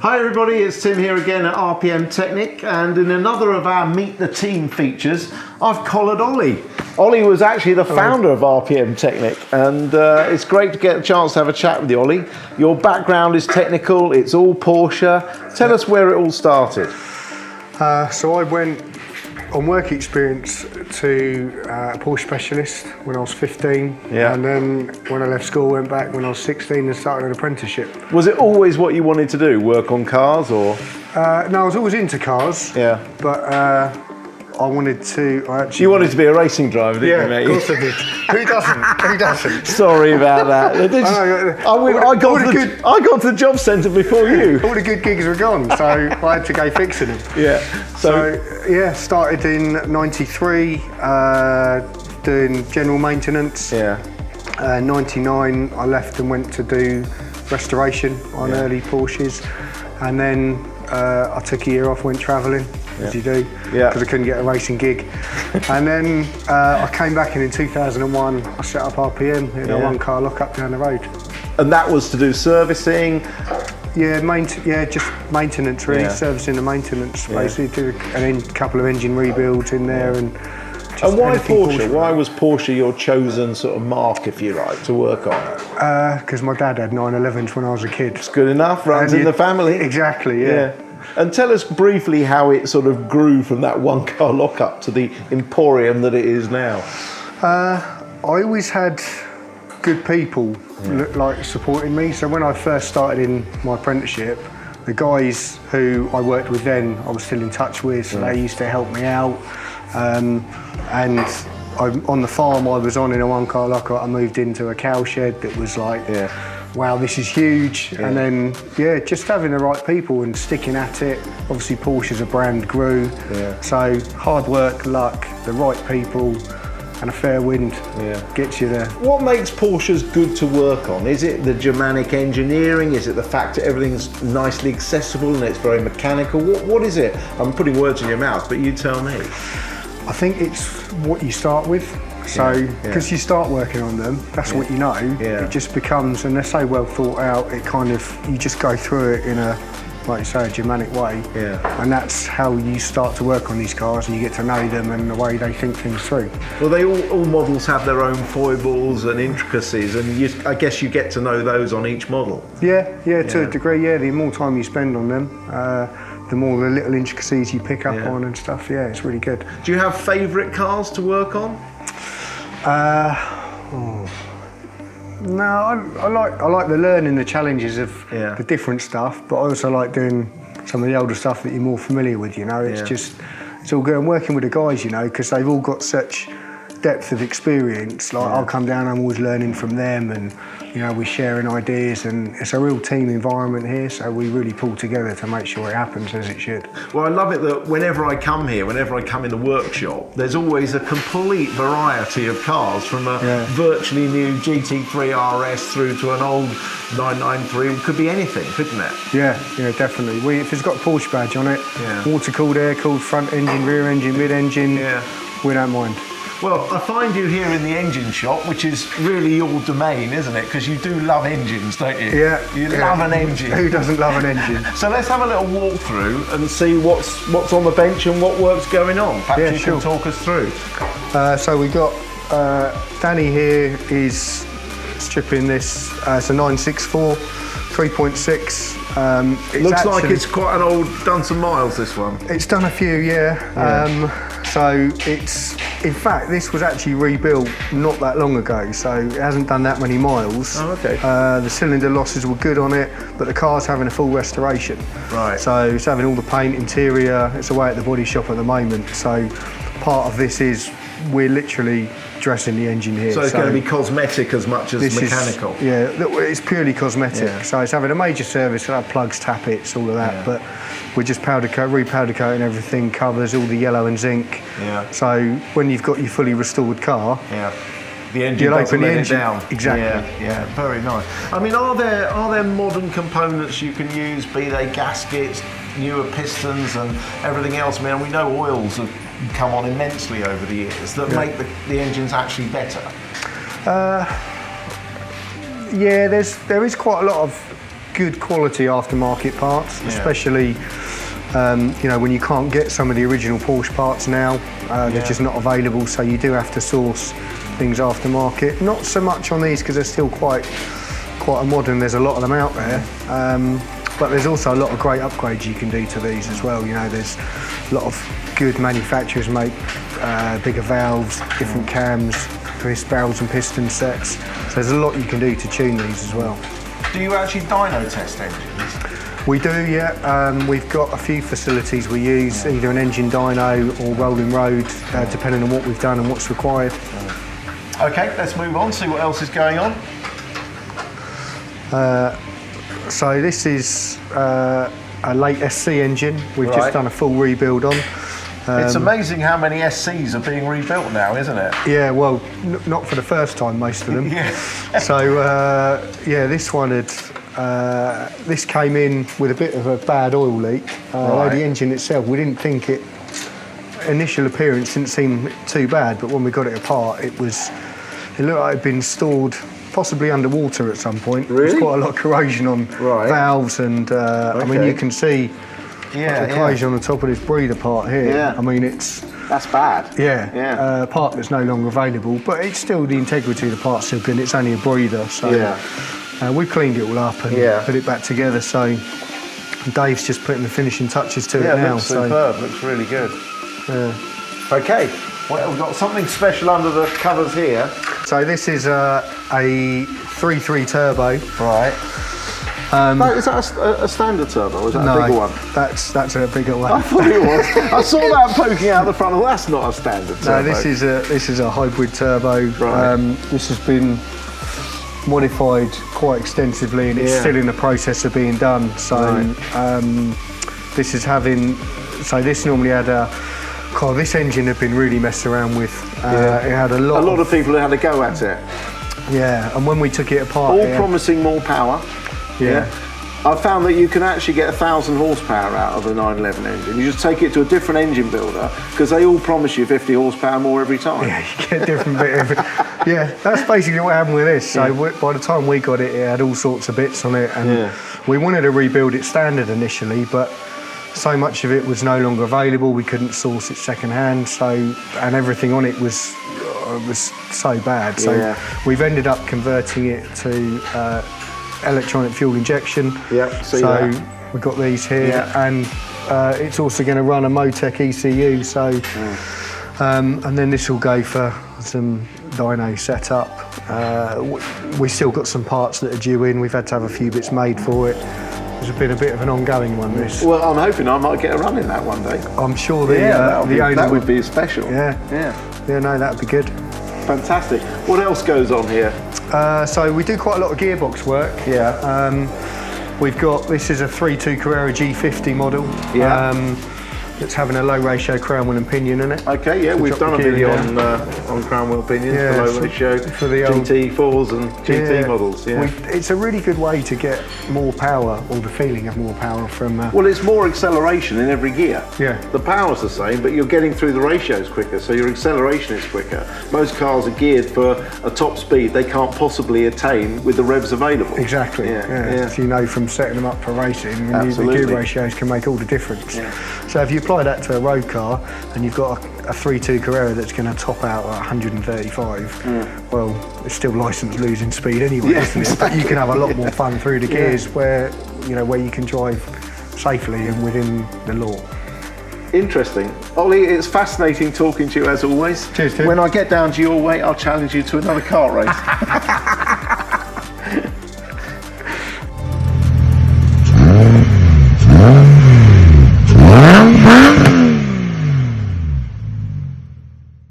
Hi everybody, it's Tim here again at RPM Technik, and in another of our Meet the Team features, I've collared Ollie. Ollie was actually the founder of RPM Technik, and it's great to get a chance to have a chat with you, Ollie. Your background is technical, it's all Porsche. Tell us where it all started. So I went on work experience to a Porsche specialist when I was 15, and then when I left school went back when I was 16 and started an apprenticeship. Was it always what you wanted to do, work on cars, or? No, I was always into cars, but I wanted to... You wanted to be a racing driver, didn't you, mate? Yeah, of course I did. Who doesn't? Who doesn't? Sorry about that. I got to the job centre before you. All the good gigs were gone, so I had to go fixing them. Yeah. So started in '93 doing general maintenance. Yeah. 99 I left and went to do restoration on early Porsches, and then I took a year off, went travelling, as you do, because I couldn't get a racing gig. And then I came back, and in 2001 I set up RPM in a one-car lock-up down the road. And that was to do servicing? Just maintenance really, servicing and maintenance, basically. Do a couple of engine rebuilds in there. And why Porsche? Why was Porsche your chosen sort of mark, if you like, to work on? Because my dad had 911s when I was a kid. It's good enough, runs in the family. Exactly, yeah. And tell us briefly how it sort of grew from that one-car lock-up to the Emporium that it is now. I always had good people like supporting me. So when I first started in my apprenticeship, the guys who I worked with then, I was still in touch with, so they used to help me out. And on the farm I was on in a one-car lock-up, I moved into a cow shed that was like, wow, this is huge. And then, just having the right people and sticking at it. Obviously Porsche as a brand grew. So hard work, luck, the right people, and a fair wind gets you there. What makes Porsches good to work on? Is it the Germanic engineering? Is it the fact that everything's nicely accessible and it's very mechanical? What is it? I'm putting words in your mouth, but you tell me. I think it's what you start with. So, because you start working on them, that's what you know. It just becomes, and they're so well thought out, it kind of, you just go through it in a, like you say, a Germanic way. And that's how you start to work on these cars, and you get to know them and the way they think things through. Well, they all models have their own foibles and intricacies, and I guess you get to know those on each model. To a degree, the more time you spend on them, the more the little intricacies you pick up on and stuff. It's really good. Do you have favourite cars to work on? No, I like the learning, the challenges of the different stuff, but I also like doing some of the older stuff that you're more familiar with, you know. It's all good. I'm working with the guys, you know, because they've all got such depth of experience. Like I'll come down, I'm always learning from them, and you know, we're sharing ideas, and it's a real team environment here, so we really pull together to make sure it happens as it should. Well, I love it that whenever I come here, whenever I come in the workshop, there's always a complete variety of cars, from a virtually new GT3 RS through to an old 993. It could be anything, couldn't it? Yeah, definitely. If it's got a Porsche badge on it, water-cooled, air-cooled, front engine, rear engine, mid-engine, we don't mind. Well, I find you here in the engine shop, which is really your domain, isn't it? Because you do love engines, don't you? You love an engine. Who doesn't love an engine? So let's have a little walk through and see what's on the bench and what work's going on. Perhaps you can talk us through. So we got Danny here is stripping this. It's a 964, 3.6. Looks like it's quite an old, done some miles, this one. It's done a few, so it's, in fact, this was actually rebuilt not that long ago, so it hasn't done that many miles. Oh, okay. The cylinder losses were good on it, but the car's having a full restoration. Right. So it's having all the paint, interior, it's away at the body shop at the moment, so part of this is we're literally dressing the engine here. So it's going to be cosmetic as much as mechanical? It's purely cosmetic. So it's having a major service, it'll have plugs, tappets, all of that, but we're just repowder coating everything, covers, all the yellow and zinc. So when you've got your fully restored car, the engine doesn't let it down. Exactly. Very nice. I mean, are there modern components you can use, be they gaskets, newer pistons and everything else? I mean, we know oils have come on immensely over the years that make the engines actually better. There is quite a lot of good quality aftermarket parts, especially when you can't get some of the original Porsche parts now. They're just not available, so you do have to source things aftermarket. Not so much on these because they're still quite a modern. There's a lot of them out there, but there's also a lot of great upgrades you can do to these as well. There's a lot of good manufacturers make bigger valves, different cams, barrels and piston sets. So there's a lot you can do to tune these as well. Do you actually dyno test engines? We do, yeah. We've got a few facilities we use, either an engine dyno or rolling road, depending on what we've done and what's required. Okay, let's move on, see what else is going on. So this is a late SC engine. We've just done a full rebuild on. It's amazing how many SCs are being rebuilt now, isn't it? Yeah, well, not for the first time, most of them. So, this one had, this came in with a bit of a bad oil leak. The engine itself, we didn't think it, initial appearance didn't seem too bad, but when we got it apart, it looked like it had been stored possibly underwater at some point. Really? There's quite a lot of corrosion on valves, and I mean, you can see the corrosion on the top of this breather part here. Yeah. I mean, that's bad. Part that's no longer available, but it's still, the integrity of the part's still good. It's only a breather, so we've cleaned it all up and put it back together. So Dave's just putting the finishing touches to it now. It looks superb. Looks really good. Okay, well, we've got something special under the covers here. So this is a 3.3 turbo. Right. Is that a standard turbo, or is that a bigger one? That's a bigger one. I thought it was. I saw that poking out the front. Well, that's not a standard turbo. No, this is a hybrid turbo. This has been modified quite extensively, and it's still in the process of being done. So this is having. So this normally had a. This engine had been really messed around with. It had a lot of people had a go at it. Yeah, and when we took it apart, all promising more power. I found that you can actually get 1,000 horsepower out of a 911 engine. You just take it to a different engine builder because they all promise you 50 horsepower more every time. Yeah, you get a different bit. That's basically what happened with this. So by the time we got it, it had all sorts of bits on it, and we wanted to rebuild it standard initially, but so much of it was no longer available. We couldn't source it second hand, and everything on it was so bad. So we've ended up converting it to electronic fuel injection. So we've got these here, and it's also going to run a Motec ECU. So, and then this will go for some dyno setup. We still got some parts that are due in. We've had to have a few bits made for it. It's been a bit of an ongoing one, this. Well, I'm hoping I might get a run in that one day. I'm sure the owner would be special. No, that would be good. Fantastic. What else goes on here? So we do quite a lot of gearbox work. We've got, this is a 3.2 Carrera G50 model. It's having a low ratio crown wheel and pinion in it. Okay, we've done a video on crown wheel pinions for low ratio for the GT4s and GT models. It's a really good way to get more power, or the feeling of more power from. Well, it's more acceleration in every gear. The power's the same, but you're getting through the ratios quicker, so your acceleration is quicker. Most cars are geared for a top speed they can't possibly attain with the revs available. Exactly. So you know from setting them up for racing, the gear ratios can make all the difference. So if you apply that to a road car and you've got a 3.2 Carrera that's going to top out at 135, well, it's still licensed losing speed anyway, isn't it? But you can have a lot more fun through the gears where you can drive safely and within the law. Interesting. Ollie, it's fascinating talking to you as always. Cheers, Tim. When I get down to your weight, I'll challenge you to another kart race.